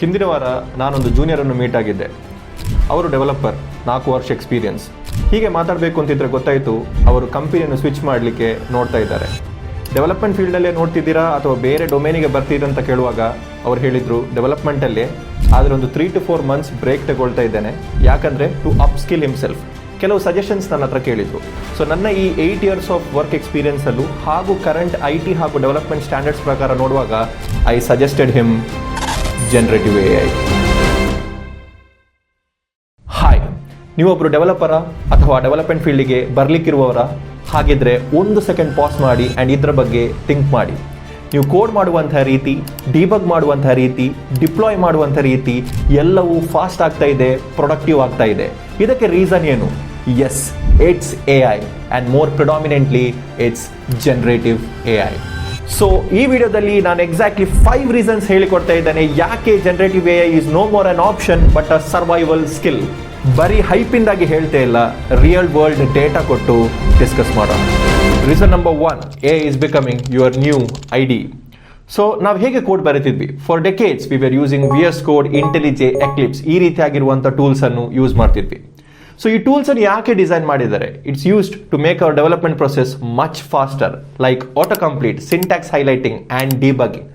ಹಿಂದಿನ ವಾರ ನಾನೊಂದು ಜೂನಿಯರನ್ನು ಮೀಟ್ ಆಗಿದ್ದೆ. ಅವರು ಡೆವಲಪರ್, 4 ವರ್ಷ ಎಕ್ಸ್ಪೀರಿಯನ್ಸ್. ಹೀಗೆ ಮಾತಾಡಬೇಕು ಅಂತಿದ್ರೆ ಗೊತ್ತಾಯಿತು ಅವರು ಕಂಪನಿಯನ್ನು ಸ್ವಿಚ್ ಮಾಡಲಿಕ್ಕೆ ನೋಡ್ತಾ ಇದ್ದಾರೆ. ಡೆವಲಪ್ಮೆಂಟ್ ಫೀಲ್ಡಲ್ಲೇ ನೋಡ್ತಿದ್ದೀರಾ ಅಥವಾ ಬೇರೆ ಡೊಮೇನಿಗೆ ಬರ್ತೀರಾ ಅಂತ ಕೇಳುವಾಗ ಅವ್ರು ಹೇಳಿದರು ಡೆವಲಪ್ಮೆಂಟಲ್ಲೇ, ಆದರೆ ಒಂದು 3 to 4 months ಬ್ರೇಕ್ ತಗೊಳ್ತಾ ಇದ್ದೇನೆ, ಯಾಕಂದರೆ ಟು ಅಪ್ ಸ್ಕಿಲ್ ಹಿಮ್ಸೆಲ್ಫ್. ಕೆಲವು ಸಜೆಷನ್ಸ್ ನನ್ನ ಹತ್ರ ಕೇಳಿದರು. ಸೊ ನನ್ನ ಈ 8 years ಆಫ್ ವರ್ಕ್ ಎಕ್ಸ್ಪೀರಿಯನ್ಸಲ್ಲೂ ಹಾಗೂ ಕರೆಂಟ್ IT ಹಾಗೂ ಡೆವಲಪ್ಮೆಂಟ್ ಸ್ಟ್ಯಾಂಡರ್ಡ್ಸ್ ಪ್ರಕಾರ ನೋಡುವಾಗ I suggested him generative AI. Hi, ನೀವೊಬ್ಬರು ಡೆವಲಪರ ಅಥವಾ ಡೆವಲಪ್ಮೆಂಟ್ ಫೀಲ್ಡಿಗೆ ಬರಲಿಕ್ಕಿರುವವರ? ಹಾಗಿದ್ರೆ 1 ಸೆಕೆಂಡ್ ಪಾಸ್ ಮಾಡಿ ಆ್ಯಂಡ್ ಇದರ ಬಗ್ಗೆ ಥಿಂಕ್ ಮಾಡಿ. ನೀವು ಕೋಡ್ ಮಾಡುವಂಥ ರೀತಿ, ಡಿಬಗ್ ಮಾಡುವಂಥ ರೀತಿ, ಡಿಪ್ಲಾಯ್ ಮಾಡುವಂಥ ರೀತಿ ಎಲ್ಲವೂ ಫಾಸ್ಟ್ ಆಗ್ತಾ ಇದೆ, ಪ್ರೊಡಕ್ಟಿವ್ ಆಗ್ತಾ ಇದೆ. ಇದಕ್ಕೆ ರೀಸನ್ ಏನು? Yes, it's AI and more predominantly it's generative AI. So ಈ ವಿಡಿಯೋದಲ್ಲಿ ನಾನು ಎಕ್ಸಾಕ್ಟ್ಲಿ 5 ರೀಸನ್ಸ್ ಹೇಳಿಕೊಡ್ತಾ ಇದ್ದೇನೆ ಯಾಕೆ generative AI is no more an option but a survival skill. ಬರೀ ಹೈಪಿಂದಾಗಿ ಹೇಳ್ತಾ ಇಲ್ಲ, ರಿಯಲ್ ವರ್ಲ್ಡ್ ಡೇಟಾ ಕೊಟ್ಟು ಡಿಸ್ಕಸ್ ಮಾಡೋಣ. Reason number 1, AI is becoming your new ID. So ನಾವು ಹೇಗೆ ಕೋಡ್ ಬರೀತಿದ್ವಿ? For decades we were using VS Code, IntelliJ, Eclipse ಈ ರೀತಿಯಾಗಿರುವಂಥ ಟೂಲ್ಸನ್ನು ಯೂಸ್ ಮಾಡ್ತಿದ್ವಿ. ಸೊ ಈ ಟೂಲ್ಸನ್ನು ಯಾಕೆ ಡಿಸೈನ್ ಮಾಡಿದ್ದಾರೆ? It's used to make our development process much faster, like autocomplete, syntax highlighting and debugging.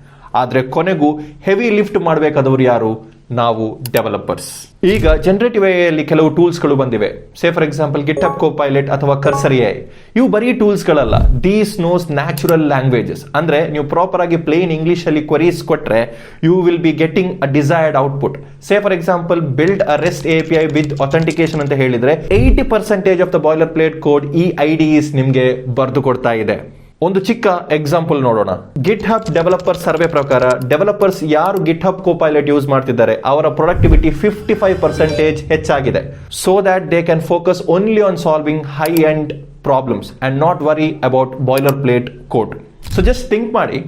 ಆದರೆ ಕೊನೆಗೂ ಹೆವಿ ಲಿಫ್ಟ್ ಮಾಡಬೇಕಾದವರು ಯಾರು? ನಾವು ಡೆವಲಪರ್ಸ್. ಈಗ ಜನರೇಟಿವ್ AI ಅಲ್ಲಿ ಕೆಲವು ಟೂಲ್ಸ್ಗಳು ಬಂದಿವೆ. ಸೇ ಫಾರ್ ಎಕ್ಸಾಂಪಲ್ ಗಿಟ್ಹಬ್ ಕೋಪೈಲಟ್ ಅಥವಾ ಕರ್ಸರ್ AI. ಇವು ಬರೀ ಟೂಲ್ಸ್ಗಳಲ್ಲ, ದೀಸ್ ನೋಸ್ ನ್ಯಾಚುರಲ್ ಲ್ಯಾಂಗ್ವೇಜಸ್. ಅಂದ್ರೆ ನೀವು ಪ್ರಾಪರ್ ಆಗಿ ಪ್ಲೇನ್ ಇಂಗ್ಲಿಷ್ ಅಲ್ಲಿ ಕ್ವರೀಸ್ ಕೊಟ್ರೆ you will be getting a desired output. Say for example build a rest API with authentication ಅಂತ ಹೇಳಿದ್ರೆ 80% of the boilerplate code ಈ IDEs ನಿಮ್ಗೆ ಬರೆದು ಕೊಡ್ತಾ ಇದೆ. ಒಂದು ಚಿಕ್ಕ ಎಕ್ಸಾಂಪಲ್ ನೋಡೋಣ. ಗಿಟ್ಹಬ್ ಡೆವಲಪರ್ ಸರ್ವೆ ಪ್ರಕಾರ ಡೆವಲಪರ್ಸ್ ಯಾರು ಗಿಟ್ಹಬ್ ಕೋಪೈಲಟ್ ಯೂಸ್ ಮಾಡ್ತಿದ್ದಾರೆ ಅವರ ಪ್ರೊಡಕ್ಟಿವಿಟಿ 55% ಹೆಚ್ಚಾಗಿದೆ. So that they can focus only on solving high end problems and not worry about boiler plate code. So just think ಮಾಡಿ,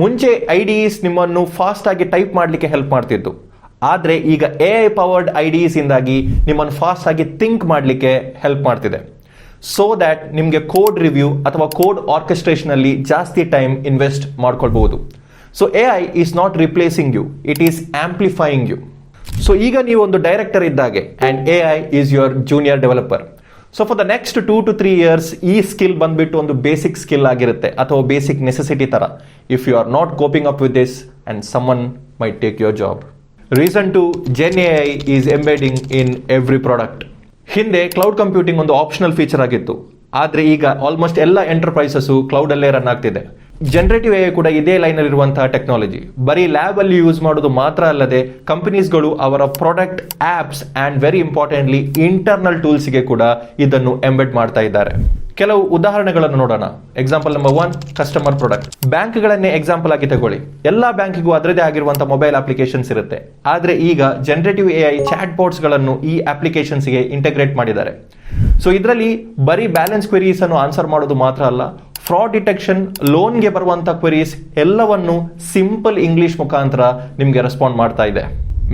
ಮುಂಚೆ IDEs ನಿಮ್ಮನ್ನು ಫಾಸ್ಟ್ ಆಗಿ ಟೈಪ್ ಮಾಡಲಿಕ್ಕೆ ಹೆಲ್ಪ್ ಮಾಡ್ತಿದ್ದು, ಆದ್ರೆ ಈಗ AI ಪವರ್ಡ್ IDEs ಇಂದಾಗಿ ನಿಮ್ಮನ್ನು ಫಾಸ್ಟ್ ಆಗಿ ಥಿಂಕ್ ಮಾಡಲಿಕ್ಕೆ ಹೆಲ್ಪ್ ಮಾಡ್ತಿದೆ. ಸೊ ದ್ಯಾಟ್ ನಿಮಗೆ ಕೋಡ್ ರಿವ್ಯೂ ಅಥವಾ ಕೋಡ್ ಆರ್ಕೆಸ್ಟ್ರೇಷನ್ ಅಲ್ಲಿ ಜಾಸ್ತಿ ಟೈಮ್ ಇನ್ವೆಸ್ಟ್ ಮಾಡ್ಕೊಳ್ಬಹುದು. So AI is not replacing you, it is amplifying you. So ಈಗ ನೀವು ಒಂದು ಡೈರೆಕ್ಟರ್ ಇದ್ದಾಗೆ and AI is your junior developer. So for the next 2 to 3 years ಈ ಸ್ಕಿಲ್ ಬಂದ್ಬಿಟ್ಟು ಒಂದು ಬೇಸಿಕ್ ಸ್ಕಿಲ್ ಆಗಿರುತ್ತೆ ಅಥವಾ ಬೇಸಿಕ್ ನೆಸೆಸಿಟಿ ತರ. If you are not coping up with this and someone might take your job. Reason 2, Gen AI is embedding in every product. ಹಿಂದೆ cloud computing ಒಂದು optional feature ಆಗಿತ್ತು, ಆದರೆ ಈಗ ಆಲ್ಮೋಸ್ಟ್ ಎಲ್ಲ enterprises cloud ಅಲ್ಲೇ run ಆಗ್ತಿದೆ. Generative AI ಕೂಡ ಇದೇ ಲೈನ್ ಅಲ್ಲಿ ಇರುವಂತಹ ಟೆಕ್ನಾಲಜಿ. ಬರೀ ಲ್ಯಾಬ್ ಅಲ್ಲಿ ಯೂಸ್ ಮಾಡೋದು ಮಾತ್ರ ಅಲ್ಲದೆ ಕಂಪನೀಸ್ಗಳು ಅವರ product, apps and very importantly internal ಟೂಲ್ಸ್ಗೆ ಕೂಡ ಇದನ್ನು ಎಂಬೆಡ್ ಮಾಡ್ತಾ ಇದ್ದಾರೆ. ಕೆಲವು ಉದಾಹರಣೆಗಳನ್ನು ನೋಡೋಣ. Example number 1, customer product. ಬ್ಯಾಂಕ್ಗಳನ್ನೇ ಎಕ್ಸಾಂಪಲ್ ಆಗಿ ತಗೊಳ್ಳಿ. ಎಲ್ಲಾ ಬ್ಯಾಂಕಿಗೂ ಅದರದೇ ಆಗಿರುವಂತಹ ಮೊಬೈಲ್ ಅಪ್ಲಿಕೇಶನ್ಸ್ ಇರುತ್ತೆ. ಆದ್ರೆ ಈಗ ಜನರೇಟಿವ್ AI ಚಾಟ್ ಬಾಟ್ಸ್ ಗಳನ್ನು ಈ ಅಪ್ಲಿಕೇಶನ್ಸ್ಗೆ ಇಂಟಗ್ರೇಟ್ ಮಾಡಿದ್ದಾರೆ. ಸೊ ಇದರಲ್ಲಿ ಬರೀ ಬ್ಯಾಲೆನ್ಸ್ ಕ್ವೆರೀಸ್ ಅನ್ನು ಆನ್ಸರ್ ಮಾಡೋದು ಮಾತ್ರ ಅಲ್ಲ, ಫ್ರಾಡ್ ಡಿಟೆಕ್ಷನ್, ಲೋನ್ಗೆ ಬರುವಂತಹ ಕ್ವೆರೀಸ್ ಎಲ್ಲವನ್ನು ಸಿಂಪಲ್ ಇಂಗ್ಲಿಷ್ ಮುಖಾಂತರ ನಿಮಗೆ ರೆಸ್ಪಾಂಡ್ ಮಾಡ್ತಾ ಇದೆ.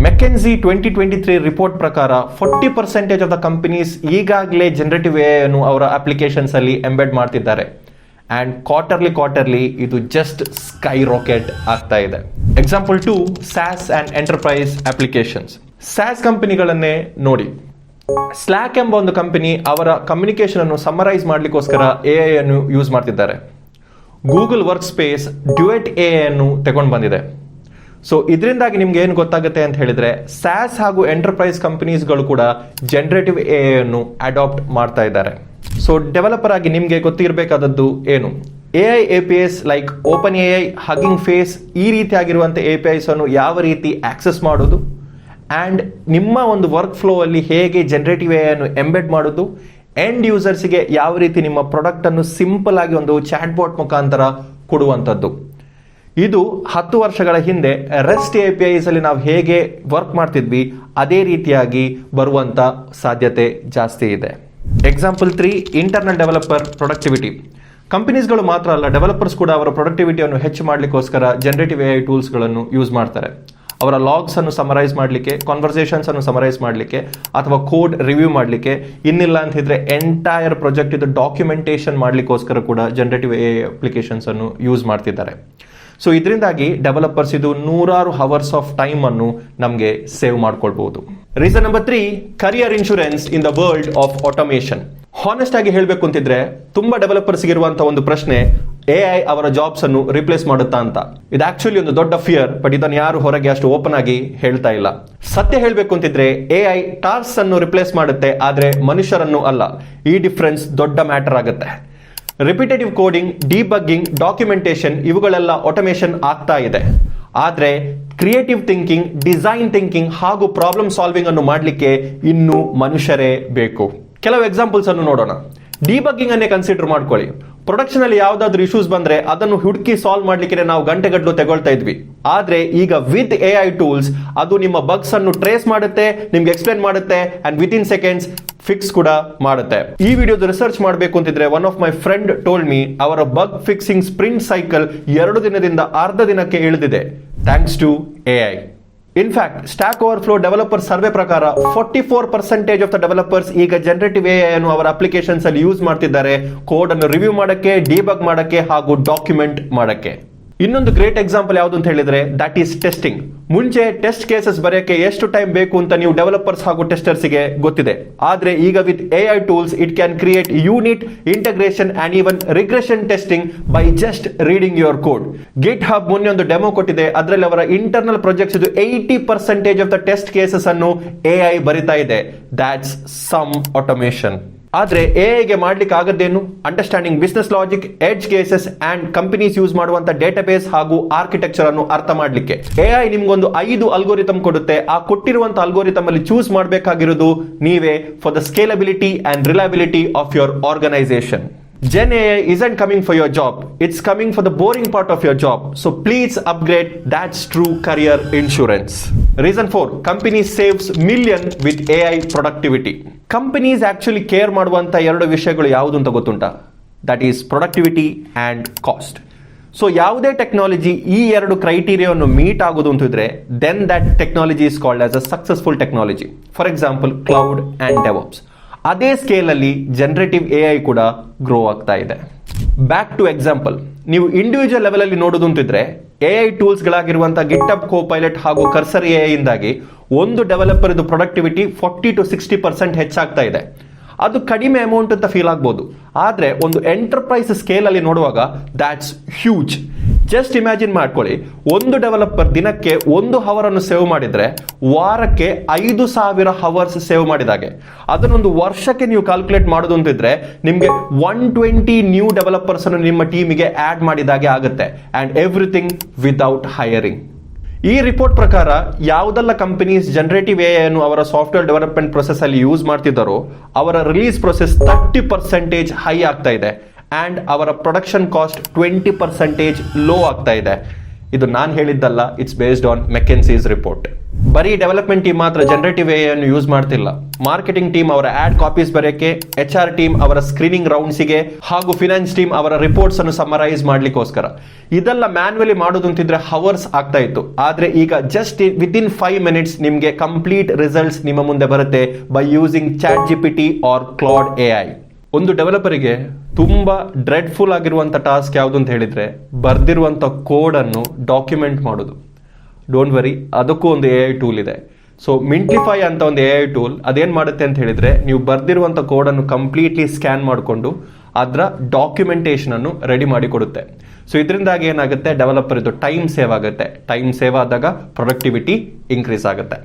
ಮೆಕೆನ್ಸಿ 2023 ರಿಪೋರ್ಟ್ ಪ್ರಕಾರ 40% ಆಫ್ ದ ಕಂಪನೀಸ್ ಈಗಾಗಲೇ ಜನರೇಟಿವ್ AI ಅನ್ನು ಅವರ ಅಪ್ಲಿಕೇಶನ್ಸ್ ಅಲ್ಲಿ ಎಂಬೆಡ್ ಮಾಡ್ತಿದ್ದಾರೆ. ಅಂಡ್ ಕ್ವಾರ್ಟರ್ಲಿ ಇದು ಜಸ್ಟ್ ಸ್ಕೈ ರಾಕೆಟ್ ಆಗ್ತಾ ಇದೆ. Example 2, SaaS and enterprise applications. SaaS ಕಂಪನಿಗಳನ್ನೇ ನೋಡಿ. ಸ್ಲ್ಯಾಕ್ ಎಂಬ ಒಂದು ಕಂಪನಿ ಅವರ ಕಮ್ಯುನಿಕೇಶನ್ ಅನ್ನು ಸಮರೈಸ್ ಮಾಡ್ಲಿಕ್ಕೋಸ್ಕರ AI ಅನ್ನು ಯೂಸ್ ಮಾಡ್ತಿದ್ದಾರೆ. Google work space duet AI ಅನ್ನು ತಗೊಂಡು ಬಂದಿದೆ. ಸೊ ಇದರಿಂದಾಗಿ ನಿಮ್ಗೆ ಏನು ಗೊತ್ತಾಗುತ್ತೆ ಅಂತ ಹೇಳಿದ್ರೆ SaaS ಹಾಗೂ ಎಂಟರ್ಪ್ರೈಸ್ ಕಂಪನೀಸ್ಗಳು ಕೂಡ ಜನರೇಟಿವ್ AI ಅನ್ನು ಅಡಾಪ್ಟ್ ಮಾಡ್ತಾ ಇದ್ದಾರೆ. ಸೊ ಡೆವಲಪರ್ ಆಗಿ ನಿಮ್ಗೆ ಗೊತ್ತಿರಬೇಕಾದದ್ದು ಏನು? AI APIs like open AI, hugging face ಈ ರೀತಿಯಾಗಿರುವಂಥ APIs ಅನ್ನು ಯಾವ ರೀತಿ ಆಕ್ಸೆಸ್ ಮಾಡೋದು ಅಂಡ್ ನಿಮ್ಮ ಒಂದು ವರ್ಕ್ ಫ್ಲೋ ಅಲ್ಲಿ ಹೇಗೆ ಜನರೇಟಿವ್ AI ಅನ್ನು ಎಂಬೆಡ್ ಮಾಡೋದು, ಎಂಡ್ ಯೂಸರ್ಸ್ಗೆ ಯಾವ ರೀತಿ ನಿಮ್ಮ ಪ್ರಾಡಕ್ಟ್ ಅನ್ನು ಸಿಂಪಲ್ ಆಗಿ ಒಂದು ಚಾಟ್ ಬಾಟ್ ಮುಖಾಂತರ ಕೊಡುವಂಥದ್ದು. ಇದು 10 ವರ್ಷಗಳ ಹಿಂದೆ ರೆಸ್ಟ್ APIs ಅಲ್ಲಿ ನಾವು ಹೇಗೆ ವರ್ಕ್ ಮಾಡ್ತಿದ್ವಿ ಅದೇ ರೀತಿಯಾಗಿ ಬರುವಂತ ಸಾಧ್ಯತೆ ಜಾಸ್ತಿ ಇದೆ. Example 3, internal developer productivity. ಕಂಪನೀಸ್ಗಳು ಮಾತ್ರ ಅಲ್ಲ, ಡೆವಲಪರ್ಸ್ ಕೂಡ ಅವರ ಪ್ರೊಡಕ್ಟಿವಿಟಿಯನ್ನು ಹೆಚ್ಚು ಮಾಡಲಿಕ್ಕೋಸ್ಕರ ಜನರೇಟಿವ್ AI ಟೂಲ್ಸ್ಗಳನ್ನು ಯೂಸ್ ಮಾಡ್ತಾರೆ. ಅವರ ಲಾಗ್ಸ್ ಅನ್ನು ಸಮರೈಸ್ ಮಾಡಲಿಕ್ಕೆ, ಕಾನ್ವರ್ಸೇಷನ್ಸ್ ಅನ್ನು ಸಮರೈಸ್ ಮಾಡಲಿಕ್ಕೆ ಅಥವಾ ಕೋಡ್ ರಿವ್ಯೂ ಮಾಡಲಿಕ್ಕೆ, ಇನ್ನಿಲ್ಲ ಅಂತಿದ್ರೆ ಎಂಟೈರ್ ಪ್ರಾಜೆಕ್ಟ್ ಇದು ಡಾಕ್ಯುಮೆಂಟೇಶನ್ ಮಾಡಲಿಕ್ಕೋಸ್ಕರ ಕೂಡ ಜನರೇಟಿವ್ AI ಅಪ್ಲಿಕೇಶನ್ಸ್ ಅನ್ನು ಯೂಸ್ ಮಾಡ್ತಿದ್ದಾರೆ. ಸೊ ಇದರಿಂದಾಗಿ ಡೆವಲಪರ್ಸ್ ಇದು ನೂರಾರು ಅವರ್ಸ್ ಆಫ್ ಟೈಮ್ ಅನ್ನು ನಮಗೆ ಸೇವ್ ಮಾಡ್ಕೊಳ್ಬಹುದು. Reason number 3, career insurance in the world of automation. Honest ಆಗಿ ಹೇಳಬೇಕು ಅಂತಿದ್ರೆ ತುಂಬಾ ಡೆವಲಪರ್ಸ್ ಇರುವಂತಹ ಒಂದು ಪ್ರಶ್ನೆ, AI ಅವರ ಜಾಬ್ಸ್ ಅನ್ನು ರಿಪ್ಲೇಸ್ ಮಾಡುತ್ತಾ ಅಂತ. ಇದು ಆಕ್ಚುಲಿ ಒಂದು ದೊಡ್ಡ ಫಿಯರ್, ಬಟ್ ಇದನ್ನು ಯಾರು ಹೊರಗೆ ಅಷ್ಟು ಓಪನ್ ಆಗಿ ಹೇಳ್ತಾ ಇಲ್ಲ. ಸತ್ಯ ಹೇಳಬೇಕು ಅಂತಿದ್ರೆ AI ಟಾಸ್ಕ್ ಅನ್ನು ರಿಪ್ಲೇಸ್ ಮಾಡುತ್ತೆ, ಆದ್ರೆ ಮನುಷ್ಯರನ್ನು ಅಲ್ಲ. ಈ ಡಿಫರೆನ್ಸ್ ದೊಡ್ಡ ಮ್ಯಾಟರ್ ಆಗುತ್ತೆ. ರಿಪಿಟೇಟಿವ್ ಕೋಡಿಂಗ್, ಡಿಬಗ್ಗಿಂಗ್, ಡಾಕ್ಯುಮೆಂಟೇಶನ್ ಇವುಗಳೆಲ್ಲ ಆಟೋಮೇಷನ್ ಆಗ್ತಾ ಇದೆ. ಆದ್ರೆ ಕ್ರಿಯೇಟಿವ್ ಥಿಂಕಿಂಗ್, ಡಿಸೈನ್ ಥಿಂಕಿಂಗ್ ಹಾಗೂ ಪ್ರಾಬ್ಲಮ್ ಸಾಲ್ವಿಂಗ್ ಅನ್ನು ಮಾಡಲಿಕ್ಕೆ ಇನ್ನೂ ಮನುಷ್ಯರೇ ಬೇಕು. ಕೆಲವು ಎಕ್ಸಾಂಪಲ್ಸ್ ಅನ್ನು ನೋಡೋಣ. ಡಿಬಗ್ಗಿಂಗ್ ಅನ್ನೇ ಕನ್ಸಿಡರ್ ಮಾಡ್ಕೊಳ್ಳಿ. ಪ್ರೊಡಕ್ಷನ್ ಅಲ್ಲಿ ಯಾವ್ದಾದ್ರು ಇಶ್ಯೂಸ್ ಬಂದ್ರೆ ಅದನ್ನು ಹುಡುಕಿ ಸಾಲ್ವ್ ಮಾಡ್ಲಿಕ್ಕೆ ನಾವು ಗಂಟೆಗಟ್ಟಲು ತಗೊಳ್ತಾ ಇದ್ವಿ. ಆದ್ರೆ ಈಗ ವಿತ್ AI ಟೂಲ್ಸ್ ಅದು ನಿಮ್ಮ ಬಗ್ಸ್ ಅನ್ನು ಟ್ರೇಸ್ ಮಾಡುತ್ತೆ, ನಿಮ್ಗೆ ಎಕ್ಸ್ಪ್ಲೇನ್ ಮಾಡುತ್ತೆ and with in seconds fix ಕೂಡ ಮಾಡುತ್ತೆ. ಈ ವಿಡಿಯೋದ ರಿಸರ್ಚ್ ಮಾಡಬೇಕು ಅಂತಿದ್ರೆ one of my friend told me ಅವರ ಬಗ್ ಫಿಕ್ಸಿಂಗ್ ಸ್ಪ್ರಿಂಟ್ ಸೈಕಲ್ 2 ದಿನದಿಂದ ಅರ್ಧ ದಿನಕ್ಕೆ ಇಳಿದಿದೆ, thanks to AI. In fact Stack Overflow developer survey ಪ್ರಕಾರ 44% ಆಫ್ ದ ಡೆವಲಪರ್ಸ್ ಈಗ ಜನರೇಟಿವ್ AI ಅನ್ನು ಅವರ ಅಪ್ಲಿಕೇಶನ್ಸ್ ಅಲ್ಲಿ ಯೂಸ್ ಮಾಡ್ತಿದ್ದಾರೆ, ಕೋಡ್ ಅನ್ನು ರಿವ್ಯೂ ಮಾಡಕ್ಕೆ, ಡಿಬಗ್ ಮಾಡಕ್ಕೆ ಹಾಗೂ ಡಾಕ್ಯುಮೆಂಟ್ ಮಾಡಕ್ಕೆ. ಇನ್ನೊಂದು ಗ್ರೇಟ್ ಎಕ್ಸಾಂಪಲ್ ಯಾವುದು ಅಂತ ಹೇಳಿದ್ರೆ ದಟ್ ಈಸ್ ಟೆಸ್ಟಿಂಗ್. ಮುಂಚೆ ಟೆಸ್ಟ್ ಕೇಸಸ್ ಬರೆಯಕ್ಕೆ ಎಷ್ಟು ಟೈಮ್ ಬೇಕು ಅಂತ ನೀವು ಡೆವಲಪರ್ಸ್ ಹಾಗೂ ಟೆಸ್ಟರ್ಸ್ ಗೆ ಗೊತ್ತಿದೆ. ಆದ್ರೆ ಈಗ with AI tools it can create unit, integration and even regression testing by just reading your code. GitHub ಮೊನ್ನೆ ಒಂದು ಡೆಮೋ ಕೊಟ್ಟಿದೆ, ಅದರಲ್ಲಿ ಅವರ ಇಂಟರ್ನಲ್ ಪ್ರಾಜೆಕ್ಟ್ಸ್ ಇದು 80% ಆಫ್ ದ ಟೆಸ್ಟ್ ಕೇಸಸ್ ಅನ್ನು AI ಬರಿತಾ ಇದೆ. That's some automation. ಆದ್ರೆ AI ಗೆ ಮಾಡ್ಲಿಕ್ಕೆ ಆಗದ್ದೇನು? Understanding business logic, edge cases and companies use ಮಾಡುವಂತ ಡೇಟಾಬೇಸ್ ಹಾಗೂ ಆರ್ಕಿಟೆಕ್ಚರ್ ಅನ್ನು ಅರ್ಥ ಮಾಡ್ಲಿಕ್ಕೆ. AI ನಿಮ್ಗೊಂದು 5 ಅಲ್ಗೋರಿಥಮ್ ಕೊಡುತ್ತೆ. ಆ ಕೊಟ್ಟಿರುವಂತ ಅಲ್ಗೋರಿಥಮ್ ಅಲ್ಲಿ ಚೂಸ್ ಮಾಡಬೇಕಾಗಿರೋದು ನೀವೇ for the scalability and reliability of your organisation. Gen AI isn't coming for your job, it's coming for the boring part of your job. So please upgrade. That's true career insurance. Reason 4, companies saves million with AI productivity. Companies actually care ಮಾಡುವಂತ 2 ವಿಷಯಗಳು ಯಾವುದು ಅಂತ ಗೊತ್ತುಂಟಾ? That is productivity and cost. So ಯಾವುದೇ technology ಈ 2 ಕ್ರೈಟೀರಿಯಾವನ್ನು meet ಆಗೋದು ಅಂತಿದ್ರೆ then that technology is called as a successful technology. For example, cloud and DevOps. ಅದೇ ಸ್ಕೇಲ್ ಅಲ್ಲಿ ಜನರೇಟಿವ್ AI ಕೂಡ ಗ್ರೋ ಆಗ್ತಾ ಇದೆ. ಬ್ಯಾಕ್ ಟು ಎಕ್ಸಾಂಪಲ್, ನೀವು ಇಂಡಿವಿಜುವಲ್ ಲೆವೆಲ್ ಅಲ್ಲಿ ನೋಡೋದು ಅಂತಿದ್ರೆ AI ಟೂಲ್ಸ್ ಗಳಾಗಿರುವಂತಹ ಗಿಟ್ಹಬ್ ಕೋಪೈಲಟ್ ಹಾಗೂ ಕರ್ಸರ್ AI ಇಂದಾಗಿ ಒಂದು ಡೆವಲಪರ್ ಇದು ಪ್ರೊಡಕ್ಟಿವಿಟಿ 40 to 60% ಹೆಚ್ಚಾಗ್ತಾ ಇದೆ. ಅದು ಕಡಿಮೆ ಅಮೌಂಟ್ ಅಂತ ಫೀಲ್ ಆಗ್ಬೋದು, ಆದ್ರೆ ಒಂದು ಎಂಟರ್ಪ್ರೈಸ್ ಸ್ಕೇಲ್ ಅಲ್ಲಿ ನೋಡುವಾಗ ದಾಟ್ಸ್ ಹ್ಯೂಜ್. ಜಸ್ಟ್ ಇಮ್ಯಾಜಿನ್ ಮಾಡ್ಕೊಳ್ಳಿ, ಒಂದು ಡೆವಲಪರ್ ದಿನಕ್ಕೆ 1 ಅವರ್ ಅನ್ನು ಸೇವ್ ಮಾಡಿದ್ರೆ ವಾರಕ್ಕೆ 5,000 ಅವರ್ಸ್ ಸೇವ್ ಮಾಡಿದಾಗೆ. ಅದನ್ನೊಂದು ವರ್ಷಕ್ಕೆ ನೀವು ಕ್ಯಾಲ್ಕುಲೇಟ್ ಮಾಡೋದು ಅಂತಿದ್ರೆ ನಿಮ್ಗೆ 120 ನ್ಯೂ ಡೆವಲಪರ್ಸ್ ಅನ್ನು ನಿಮ್ಮ ಟೀಮಿಗೆ ಆಡ್ ಮಾಡಿದಾಗೆ ಆಗುತ್ತೆ, ಅಂಡ್ ಎವ್ರಿಥಿಂಗ್ ವಿದೌಟ್ ಹೈರಿಂಗ್. ಈ ರಿಪೋರ್ಟ್ ಪ್ರಕಾರ ಯಾವುದೆಲ್ಲ ಕಂಪನೀಸ್ ಜನರೇಟಿವ್ AI ಅನ್ನು ಅವರ ಸಾಫ್ಟ್ವೇರ್ ಡೆವಲಪ್ಮೆಂಟ್ ಪ್ರೊಸೆಸ್ ಅಲ್ಲಿ ಯೂಸ್ ಮಾಡ್ತಿದ್ದಾರೋ ಅವರ ರಿಲೀಸ್ ಪ್ರೊಸೆಸ್ 30% ಹೈ ಆಗ್ತಾ ಇದೆ ಅಂಡ್ ಅವರ ಪ್ರೊಡಕ್ಷನ್ ಕಾಸ್ಟ್ 20% ಲೋ ಆಗ್ತಾ ಇದೆ. ಇದು ನಾನು ಹೇಳಿದ್ದಲ್ಲ, it's based on McKinsey's report. ಬರೀ ಡೆವಲಪ್ಮೆಂಟ್ ಟೀಮ್ ಮಾತ್ರ ಜನರೇಟಿವ್ AI ಅನ್ನು ಯೂಸ್ ಮಾಡ್ತಿಲ್ಲ. ಮಾರ್ಕೆಟಿಂಗ್ ಟೀಮ್ ಅವರ ಆಡ್ ಕಾಪೀಸ್ ಬರೆಯಕ್ಕೆ, HR ಟೀಮ್ ಅವರ ಸ್ಕ್ರೀನಿಂಗ್ ರೌಂಡ್ಸ್ಗೆ ಹಾಗೂ ಫಿನಾನ್ಸ್ ಟೀಮ್ ಅವರ ರಿಪೋರ್ಟ್ಸ್ ಅನ್ನು ಸಮರೈಸ್ ಮಾಡ್ಲಿಕ್ಕೋಸ್ಕರ. ಇದೆಲ್ಲ ಮ್ಯಾನ್ಯುವಲಿ ಮಾಡೋದು ಅಂತಿದ್ರೆ ಹವರ್ಸ್ ಆಗ್ತಾ ಇತ್ತು, ಆದ್ರೆ ಈಗ ಜಸ್ಟ್ ವಿದಿನ್ 5 minutes ನಿಮ್ಗೆ ಕಂಪ್ಲೀಟ್ ರಿಸಲ್ಟ್ಸ್ ನಿಮ್ಮ ಮುಂದೆ ಬರುತ್ತೆ by using ChatGPT or Claude AI. ಒಂದು ಡೆವಲಪರಿಗೆ ತುಂಬಾ ಡ್ರೆಡ್ಫುಲ್ ಆಗಿರುವಂತ ಟಾಸ್ಕ್ ಯಾವುದು ಅಂತ ಹೇಳಿದ್ರೆ ಬರ್ದಿರುವಂತ ಕೋಡ್ ಅನ್ನು ಡಾಕ್ಯುಮೆಂಟ್ ಮಾಡೋದು. ಡೋಂಟ್ ವರಿ, ಅದಕ್ಕೂ ಒಂದು AI ಟೂಲ್ ಇದೆ. ಸೊ ಮಿಂಟ್ಲಿಫೈ ಅಂತ ಒಂದು AI ಟೂಲ್ ಅದೇನ್ ಮಾಡುತ್ತೆ ಅಂತ ಹೇಳಿದ್ರೆ ನೀವು ಬರ್ದಿರುವಂತ ಕೋಡ್ ಅನ್ನು ಕಂಪ್ಲೀಟ್ಲಿ ಸ್ಕ್ಯಾನ್ ಮಾಡಿಕೊಂಡು ಅದರ ಡಾಕ್ಯುಮೆಂಟೇಶನ್ ಅನ್ನು ರೆಡಿ ಮಾಡಿ ಕೊಡುತ್ತೆ. ಸೊ ಇದರಿಂದಾಗಿ ಏನಾಗುತ್ತೆ, ಡೆವಲಪರ್ ಇದು ಟೈಮ್ ಸೇವ್ ಆಗುತ್ತೆ. ಟೈಮ್ ಸೇವ್ ಆದಾಗ ಪ್ರೊಡಕ್ಟಿವಿಟಿ ಇನ್ಕ್ರೀಸ್ ಆಗುತ್ತೆ.